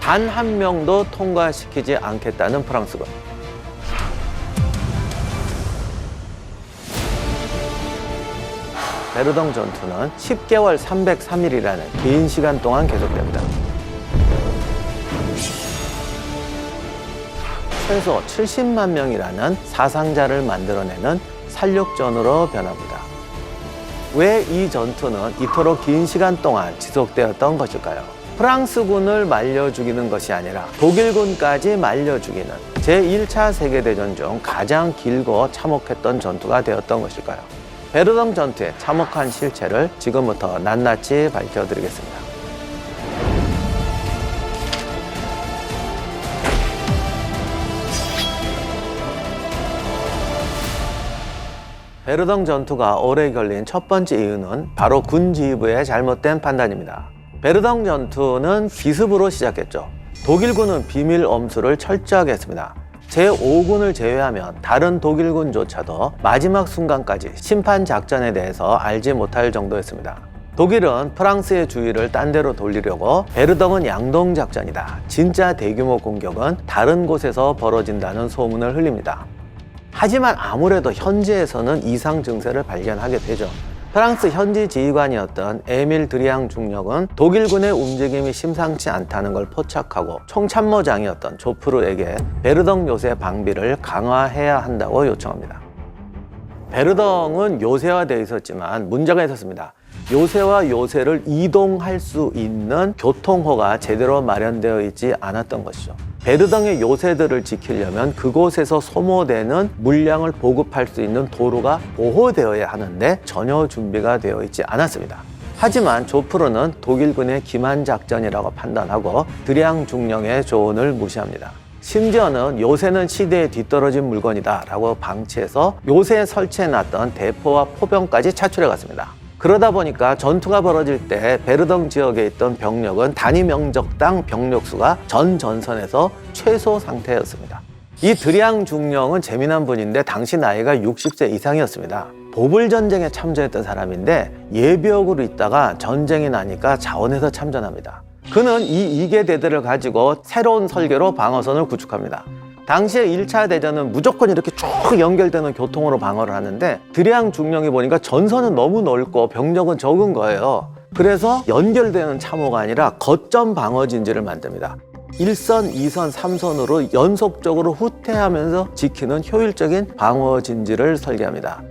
단 한 명도 통과시키지 않겠다는 프랑스군. 베르덩 전투는 10개월 303일이라는 긴 시간 동안 계속됩니다. 최소 70만 명이라는 사상자를 만들어내는 살육전으로 변합니다. 왜 이 전투는 이토록 긴 시간 동안 지속되었던 것일까요? 프랑스군을 말려 죽이는 것이 아니라 독일군까지 말려 죽이는 제1차 세계대전 중 가장 길고 참혹했던 전투가 되었던 것일까요? 베르덩 전투의 참혹한 실체를 지금부터 낱낱이 밝혀드리겠습니다. 베르덩 전투가 오래 걸린 첫 번째 이유는 바로 군 지휘부의 잘못된 판단입니다. 베르덩 전투는 기습으로 시작했죠. 독일군은 비밀 엄수를 철저하게 했습니다. 제5군을 제외하면 다른 독일군조차도 마지막 순간까지 심판 작전에 대해서 알지 못할 정도였습니다. 독일은 프랑스의 주의를 딴 데로 돌리려고 베르덩은 양동작전이다, 진짜 대규모 공격은 다른 곳에서 벌어진다는 소문을 흘립니다. 하지만 아무래도 현지에서는 이상 증세를 발견하게 되죠. 프랑스 현지 지휘관이었던 에밀 드리앙 중령은 독일군의 움직임이 심상치 않다는 걸 포착하고 총참모장이었던 조프르에게 베르덩 요새 방비를 강화해야 한다고 요청합니다. 베르덩은 요새화되어 있었지만 문제가 있었습니다. 요새와 요새를 이동할 수 있는 교통호가 제대로 마련되어 있지 않았던 것이죠. 베르덩의 요새들을 지키려면 그곳에서 소모되는 물량을 보급할 수 있는 도로가 보호되어야 하는데 전혀 준비가 되어 있지 않았습니다. 하지만 조프르는 독일군의 기만 작전이라고 판단하고 드리앙 중령의 조언을 무시합니다. 심지어는 요새는 시대에 뒤떨어진 물건이다 라고 방치해서 요새에 설치해놨던 대포와 포병까지 차출해 갔습니다. 그러다 보니까 전투가 벌어질 때 베르덩 지역에 있던 병력은 단위 명적당 병력 수가 전 전선에서 최소 상태였습니다. 이 드리앙 중령은 재미난 분인데 당시 나이가 60세 이상이었습니다. 보불 전쟁에 참전했던 사람인데 예비역으로 있다가 전쟁이 나니까 자원해서 참전합니다. 그는 이 2개 대대를 가지고 새로운 설계로 방어선을 구축합니다. 당시에 1차 대전은 무조건 이렇게 쭉 연결되는 교통으로 방어를 하는데 드리앙 중령이 보니까 전선은 너무 넓고 병력은 적은 거예요. 그래서 연결되는 참호가 아니라 거점 방어 진지를 만듭니다. 1선, 2선, 3선으로 연속적으로 후퇴하면서 지키는 효율적인 방어 진지를 설계합니다.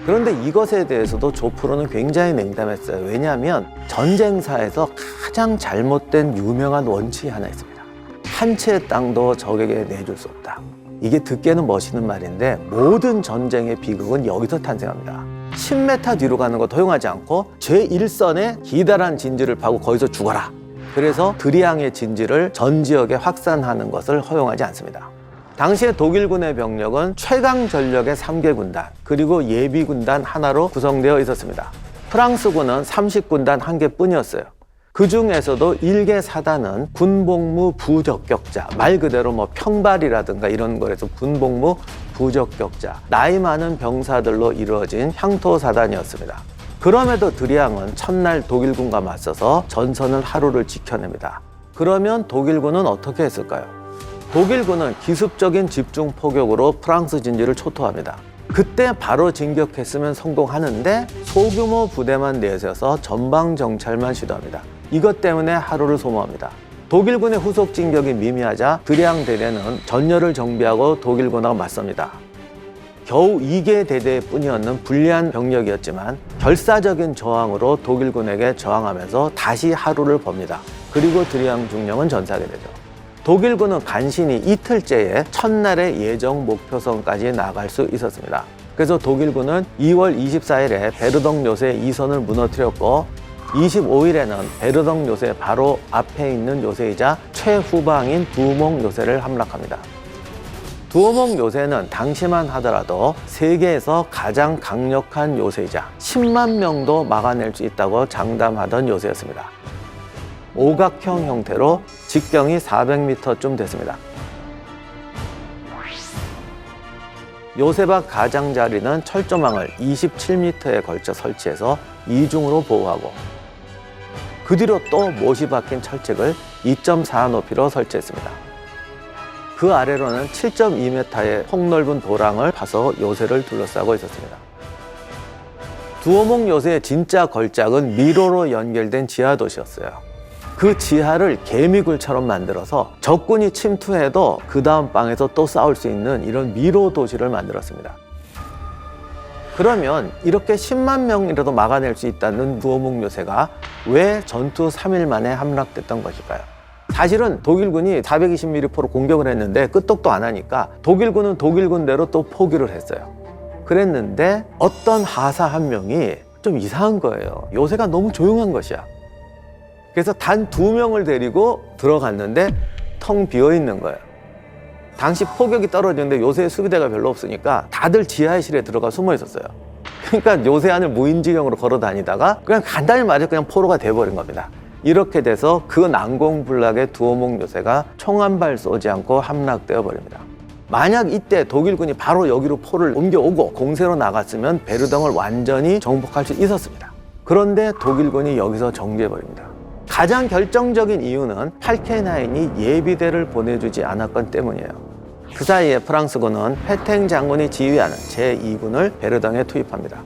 그런데 이것에 대해서도 조프로는 굉장히 냉담했어요. 왜냐하면 전쟁사에서 가장 잘못된 유명한 원칙이 하나 있습니다. 한 채의 땅도 적에게 내줄 수 없다. 이게 듣기에는 멋있는 말인데 모든 전쟁의 비극은 여기서 탄생합니다. 10m 뒤로 가는 거 허용하지 않고 제1선에 기다란 진지를 파고 거기서 죽어라. 그래서 드리앙의 진지를 전 지역에 확산하는 것을 허용하지 않습니다. 당시에 독일군의 병력은 최강 전력의 3개 군단 그리고 예비 군단 하나로 구성되어 있었습니다. 프랑스군은 30군단 1개뿐이었어요. 그 중에서도 1개 사단은 군복무 부적격자, 말 그대로 평발이라든가 이런 거에서 군복무 부적격자, 나이 많은 병사들로 이루어진 향토사단이었습니다. 그럼에도 드리앙은 첫날 독일군과 맞서서 전선을 하루를 지켜냅니다. 그러면 독일군은 어떻게 했을까요? 독일군은 기습적인 집중 포격으로 프랑스 진지를 초토합니다. 그때 바로 진격했으면 성공하는데 소규모 부대만 내세워서 전방 정찰만 시도합니다. 이것 때문에 하루를 소모합니다. 독일군의 후속 진격이 미미하자 드리앙 대대는 전열을 정비하고 독일군하고 맞섭니다. 겨우 2개 대대뿐이었는 불리한 병력이었지만 결사적인 저항으로 독일군에게 저항하면서 다시 하루를 법니다. 그리고 드리앙 중령은 전사하게 되죠. 독일군은 간신히 이틀째에 첫날의 예정 목표선까지 나갈 수 있었습니다. 그래서 독일군은 2월 24일에 베르덩 요새 2선을 무너뜨렸고 25일에는 베르덩 요새 바로 앞에 있는 요새이자 최후방인 두오몽 요새를 함락합니다. 두오몽 요새는 당시만 하더라도 세계에서 가장 강력한 요새이자 10만 명도 막아낼 수 있다고 장담하던 요새였습니다. 오각형 형태로 직경이 400m쯤 됐습니다. 요새 밖 가장자리는 철조망을 27m에 걸쳐 설치해서 이중으로 보호하고 그 뒤로 또 못이 박힌 철책을 2.4 높이로 설치했습니다. 그 아래로는 7.2m의 폭넓은 도랑을 파서 요새를 둘러싸고 있었습니다. 두오몽 요새의 진짜 걸작은 미로로 연결된 지하 도시였어요. 그 지하를 개미굴처럼 만들어서 적군이 침투해도 그 다음 방에서 또 싸울 수 있는 이런 미로 도시를 만들었습니다. 그러면 이렇게 10만 명이라도 막아낼 수 있다는 두오몽 요새가 왜 전투 3일 만에 함락됐던 것일까요? 사실은 독일군이 420mm 포로 공격을 했는데 끄떡도 안 하니까 독일군은 독일군대로 또 포기를 했어요. 그랬는데 어떤 하사 한 명이 좀 이상한 거예요. 요새가 너무 조용한 것이야. 그래서 단 2명을 데리고 들어갔는데 텅 비어 있는 거예요. 당시 포격이 떨어지는데 요새 수비대가 별로 없으니까 다들 지하실에 들어가 숨어 있었어요. 그러니까 요새 안을 무인지경으로 걸어 다니다가 그냥 간단히 말해서 그냥 포로가 돼버린 겁니다. 이렇게 돼서 그 난공불락의 두오몽 요새가 총 한 발 쏘지 않고 함락되어 버립니다. 만약 이때 독일군이 바로 여기로 포를 옮겨오고 공세로 나갔으면 베르덩을 완전히 정복할 수 있었습니다. 그런데 독일군이 여기서 정지해버립니다. 가장 결정적인 이유는 팔켄하인이 예비대를 보내주지 않았건 때문이에요. 그 사이에 프랑스군은 페탱 장군이 지휘하는 제2군을 베르덩에 투입합니다.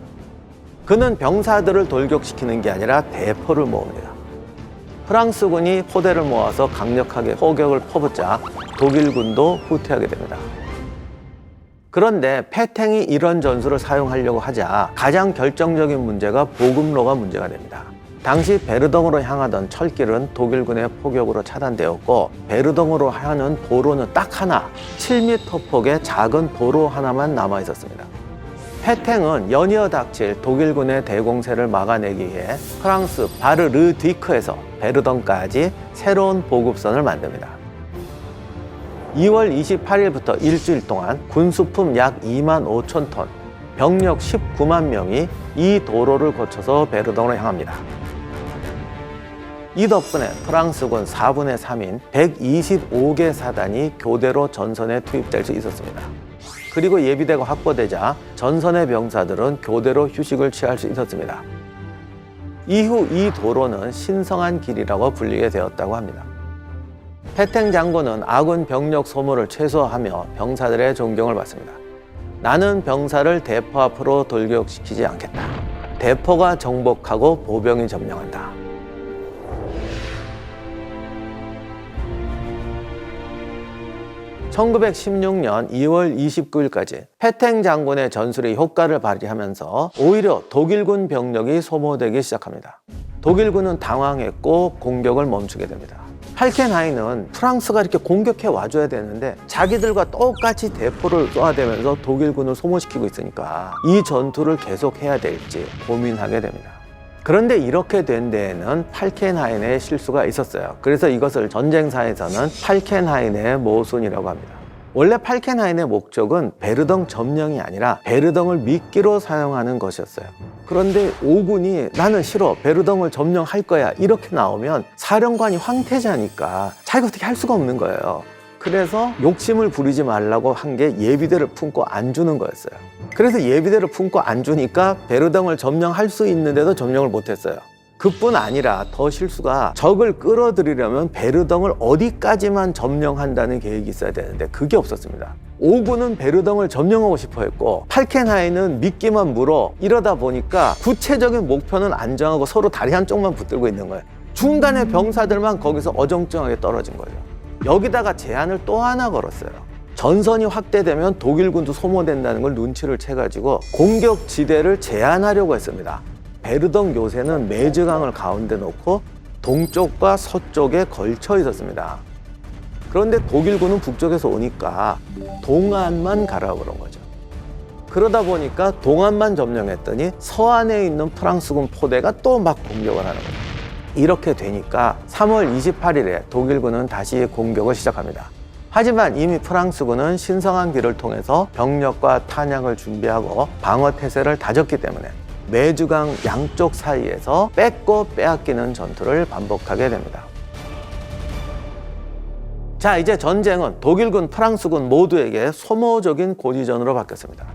그는 병사들을 돌격시키는 게 아니라 대포를 모읍니다. 프랑스군이 포대를 모아서 강력하게 포격을 퍼붓자 독일군도 후퇴하게 됩니다. 그런데 패탱이 이런 전술을 사용하려고 하자 가장 결정적인 문제가 보급로가 문제가 됩니다. 당시 베르덩으로 향하던 철길은 독일군의 포격으로 차단되었고 베르덩으로 하는 도로는 딱 하나, 7m 폭의 작은 도로 하나만 남아 있었습니다. 패탱은 연이어 닥칠 독일군의 대공세를 막아내기 위해 프랑스 바르르디크에서 베르덩까지 새로운 보급선을 만듭니다. 2월 28일부터 일주일 동안 군수품 약 2만 5천 톤, 병력 19만 명이 이 도로를 거쳐서 베르덩으로 향합니다. 이 덕분에 프랑스군 4분의 3인 125개 사단이 교대로 전선에 투입될 수 있었습니다. 그리고 예비대가 확보되자 전선의 병사들은 교대로 휴식을 취할 수 있었습니다. 이후 이 도로는 신성한 길이라고 불리게 되었다고 합니다. 패탱 장군은 아군 병력 소모를 최소화하며 병사들의 존경을 받습니다. 나는 병사를 대포 앞으로 돌격시키지 않겠다. 대포가 정복하고 보병이 점령한다. (1916년 2월 29일까지) 패탱 장군의 전술이 효과를 발휘하면서 오히려 독일군 병력이 소모되기 시작합니다. 독일군은 당황했고 공격을 멈추게 됩니다. 팔켄하이는 프랑스가 이렇게 공격해 와줘야 되는데 자기들과 똑같이 대포를 쏘아대면서 독일군을 소모시키고 있으니까 이 전투를 계속해야 될지 고민하게 됩니다. 그런데 이렇게 된 데에는 팔켄하인의 실수가 있었어요. 그래서 이것을 전쟁사에서는 팔켄하인의 모순이라고 합니다. 원래 팔켄하인의 목적은 베르덩 점령이 아니라 베르덩을 미끼로 사용하는 것이었어요. 그런데 오군이 나는 싫어, 베르덩을 점령할 거야 이렇게 나오면 사령관이 황태자니까 자기가 어떻게 할 수가 없는 거예요. 그래서 욕심을 부리지 말라고 한 게 예비대를 품고 안 주는 거였어요. 그래서 예비대를 품고 안 주니까 베르덩을 점령할 수 있는데도 점령을 못했어요. 그뿐 아니라 더 실수가 적을 끌어들이려면 베르덩을 어디까지만 점령한다는 계획이 있어야 되는데 그게 없었습니다. 오군은 베르덩을 점령하고 싶어 했고 팔켄하인은 미끼만 물어 이러다 보니까 구체적인 목표는 안 정하고 서로 다리 한쪽만 붙들고 있는 거예요. 중간에 병사들만 거기서 어정쩡하게 떨어진 거죠. 여기다가 제안을 또 하나 걸었어요. 전선이 확대되면 독일군도 소모된다는 걸 눈치를 채가지고 공격 지대를 제한하려고 했습니다. 베르덩 요새는 메즈강을 가운데 놓고 동쪽과 서쪽에 걸쳐 있었습니다. 그런데 독일군은 북쪽에서 오니까 동안만 가라고 그런 거죠. 그러다 보니까 동안만 점령했더니 서안에 있는 프랑스군 포대가 또 막 공격을 하는 거죠. 이렇게 되니까 3월 28일에 독일군은 다시 공격을 시작합니다. 하지만 이미 프랑스군은 신성한 길을 통해서 병력과 탄약을 준비하고 방어 태세를 다졌기 때문에 메주강 양쪽 사이에서 뺏고 빼앗기는 전투를 반복하게 됩니다. 자, 이제 전쟁은 독일군, 프랑스군 모두에게 소모적인 고지전으로 바뀌었습니다.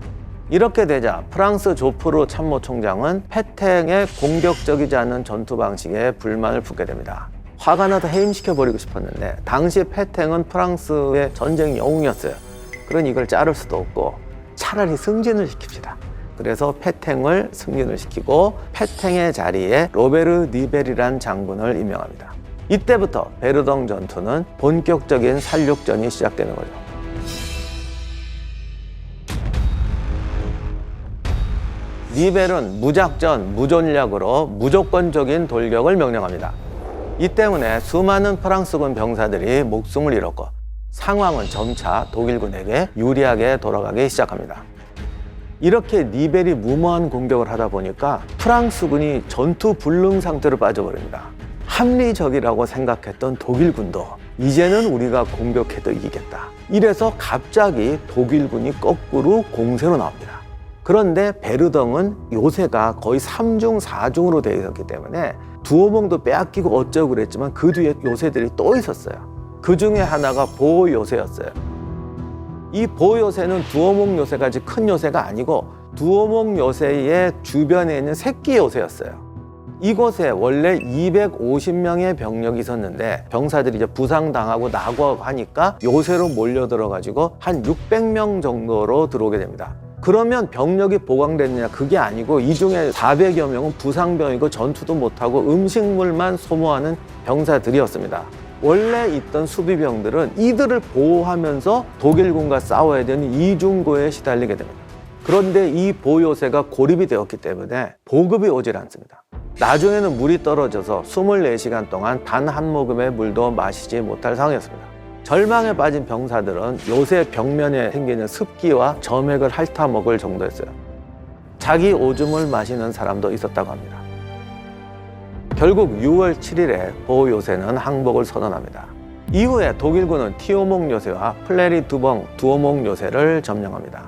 이렇게 되자 프랑스 조프르 참모총장은 패탱의 공격적이지 않은 전투 방식에 불만을 품게 됩니다. 화가 나서 해임시켜버리고 싶었는데 당시 패탱은 프랑스의 전쟁 영웅이었어요. 그러니 이걸 자를 수도 없고 차라리 승진을 시킵시다. 그래서 패탱을 승진을 시키고 패탱의 자리에 로베르 니벨이란 장군을 임명합니다. 이때부터 베르덩 전투는 본격적인 살육전이 시작되는 거죠. 니벨은 무작전, 무전략으로 무조건적인 돌격을 명령합니다. 이 때문에 수많은 프랑스군 병사들이 목숨을 잃었고 상황은 점차 독일군에게 유리하게 돌아가기 시작합니다. 이렇게 니벨이 무모한 공격을 하다 보니까 프랑스군이 전투 불능 상태로 빠져버립니다. 합리적이라고 생각했던 독일군도 이제는 우리가 공격해도 이기겠다. 이래서 갑자기 독일군이 거꾸로 공세로 나옵니다. 그런데 베르덩은 요새가 거의 3중, 4중으로 되어 있었기 때문에 두오몽도 빼앗기고 어쩌고 그랬지만 그 뒤에 요새들이 또 있었어요. 그 중에 하나가 보호 요새였어요. 이 보호 요새는 두오몽 요새까지 큰 요새가 아니고 두오몽 요새의 주변에 있는 새끼 요새였어요. 이곳에 원래 250명의 병력이 있었는데 병사들이 이제 부상당하고 낙오하니까 요새로 몰려들어가지고 한 600명 정도로 들어오게 됩니다. 그러면 병력이 보강됐느냐? 그게 아니고 이 중에 400여 명은 부상병이고 전투도 못하고 음식물만 소모하는 병사들이었습니다. 원래 있던 수비병들은 이들을 보호하면서 독일군과 싸워야 되는 이중고에 시달리게 됩니다. 그런데 이 보요새가 고립이 되었기 때문에 보급이 오질 않습니다. 나중에는 물이 떨어져서 24시간 동안 단 한 모금의 물도 마시지 못할 상황이었습니다. 절망에 빠진 병사들은 요새 벽면에 생기는 습기와 점액을 핥아먹을 정도였어요. 자기 오줌을 마시는 사람도 있었다고 합니다. 결국 6월 7일에 보요새는 항복을 선언합니다. 이후에 독일군은 티오몽 요새와 플레리 두벙 두오몽 요새를 점령합니다.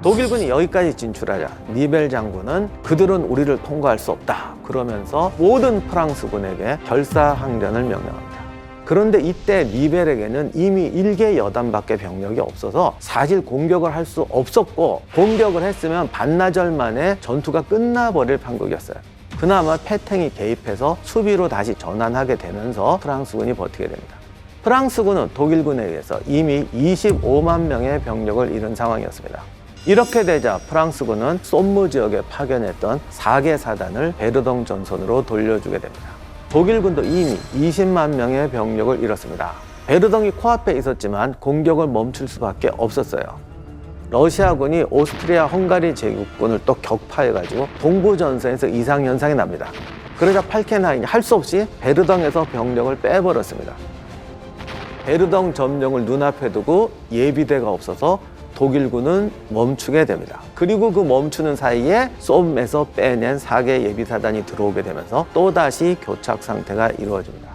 독일군이 여기까지 진출하자 니벨 장군은 그들은 우리를 통과할 수 없다 그러면서 모든 프랑스군에게 결사항전을 명령합니다. 그런데 이때 니벨에게는 이미 1개 여단밖에 병력이 없어서 사실 공격을 할 수 없었고, 공격을 했으면 반나절 만에 전투가 끝나버릴 판국이었어요. 그나마 패탱이 개입해서 수비로 다시 전환하게 되면서 프랑스군이 버티게 됩니다. 프랑스군은 독일군에 의해서 이미 25만 명의 병력을 잃은 상황이었습니다. 이렇게 되자 프랑스군은 솜무 지역에 파견했던 4개 사단을 베르덩 전선으로 돌려주게 됩니다. 독일군도 이미 20만 명의 병력을 잃었습니다. 베르덩이 코앞에 있었지만 공격을 멈출 수밖에 없었어요. 러시아군이 오스트리아 헝가리 제국군을 또 격파해가지고 동부 전선에서 이상현상이 납니다. 그러자 팔켄하인이 할 수 없이 베르덩에서 병력을 빼버렸습니다. 베르덩 점령을 눈앞에 두고 예비대가 없어서 독일군은 멈추게 됩니다. 그리고 그 멈추는 사이에 솜에서 빼낸 4개 예비사단이 들어오게 되면서 또다시 교착 상태가 이루어집니다.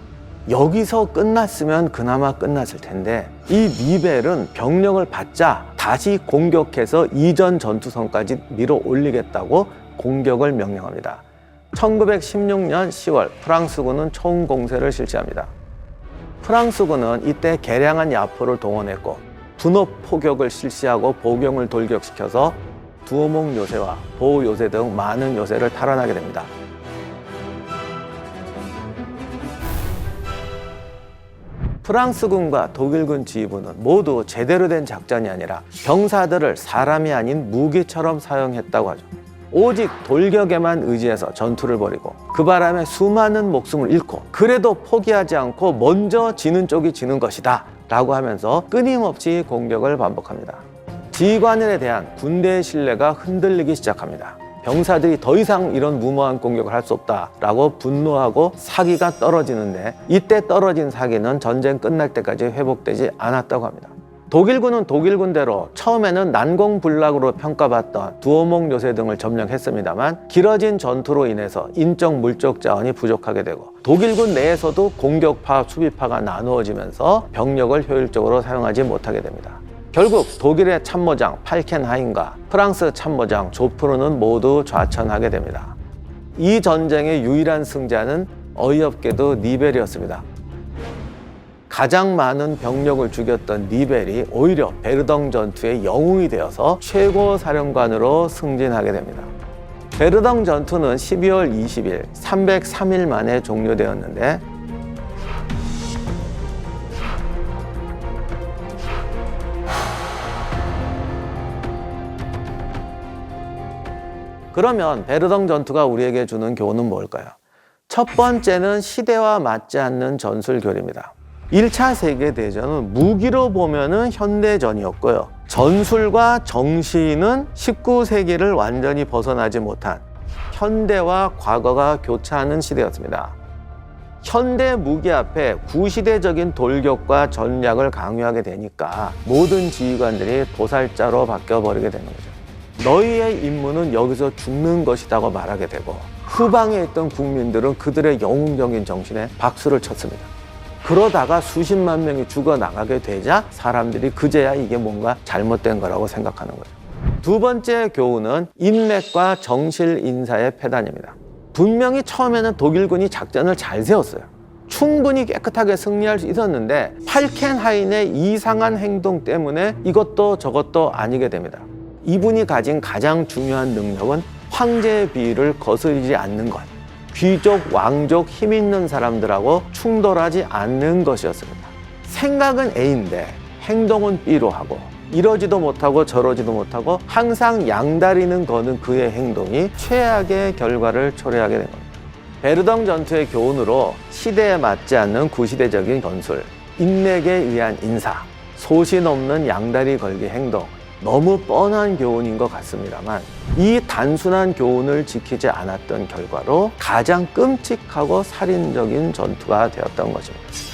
여기서 끝났으면 그나마 끝났을 텐데 이 니벨은 병력을 받자 다시 공격해서 이전 전투선까지 밀어 올리겠다고 공격을 명령합니다. 1916년 10월 프랑스군은 총공세를 실시합니다. 프랑스군은 이때 개량한 야포를 동원했고 분업 포격을 실시하고 보경을 돌격시켜서 두오몽 요새와 보호 요새 등 많은 요새를 탈환하게 됩니다. 프랑스군과 독일군 지휘부는 모두 제대로 된 작전이 아니라 병사들을 사람이 아닌 무기처럼 사용했다고 하죠. 오직 돌격에만 의지해서 전투를 벌이고 그 바람에 수많은 목숨을 잃고 그래도 포기하지 않고 먼저 지는 쪽이 지는 것이다 라고 하면서 끊임없이 공격을 반복합니다. 지휘관들에 대한 군대의 신뢰가 흔들리기 시작합니다. 병사들이 더 이상 이런 무모한 공격을 할 수 없다라고 분노하고 사기가 떨어지는데 이때 떨어진 사기는 전쟁 끝날 때까지 회복되지 않았다고 합니다. 독일군은 독일군대로 처음에는 난공불락으로 평가받던 두오몽 요새 등을 점령했습니다만 길어진 전투로 인해서 인적 물적 자원이 부족하게 되고 독일군 내에서도 공격파, 수비파가 나누어지면서 병력을 효율적으로 사용하지 못하게 됩니다. 결국 독일의 참모장 팔켄하인과 프랑스 참모장 조프르는 모두 좌천하게 됩니다. 이 전쟁의 유일한 승자는 어이없게도 니벨이었습니다. 가장 많은 병력을 죽였던 니벨이 오히려 베르덩 전투의 영웅이 되어서 최고 사령관으로 승진하게 됩니다. 베르덩 전투는 12월 20일 303일 만에 종료되었는데 그러면 베르덩 전투가 우리에게 주는 교훈은 뭘까요? 첫 번째는 시대와 맞지 않는 전술교리입니다. 1차 세계대전은 무기로 보면은 현대전이었고요. 전술과 정신은 19세기를 완전히 벗어나지 못한 현대와 과거가 교차하는 시대였습니다. 현대 무기 앞에 구시대적인 돌격과 전략을 강요하게 되니까 모든 지휘관들이 도살자로 바뀌어버리게 되는 거죠. 너희의 임무는 여기서 죽는 것이라고 말하게 되고 후방에 있던 국민들은 그들의 영웅적인 정신에 박수를 쳤습니다. 그러다가 수십만 명이 죽어나가게 되자 사람들이 그제야 이게 뭔가 잘못된 거라고 생각하는 거죠. 두 번째 교훈은 인맥과 정실 인사의 패단입니다. 분명히 처음에는 독일군이 작전을 잘 세웠어요. 충분히 깨끗하게 승리할 수 있었는데 팔켄하인의 이상한 행동 때문에 이것도 저것도 아니게 됩니다. 이분이 가진 가장 중요한 능력은 황제의 비위를 거스르지 않는 것. 귀족, 왕족, 힘 있는 사람들하고 충돌하지 않는 것이었습니다. 생각은 A인데 행동은 B로 하고 이러지도 못하고 저러지도 못하고 항상 양다리는 거는 그의 행동이 최악의 결과를 초래하게 된 겁니다. 베르덩 전투의 교훈으로 시대에 맞지 않는 구시대적인 건술, 인맥에 의한 인사, 소신 없는 양다리 걸기 행동, 너무 뻔한 교훈인 것 같습니다만 이 단순한 교훈을 지키지 않았던 결과로 가장 끔찍하고 살인적인 전투가 되었던 것입니다.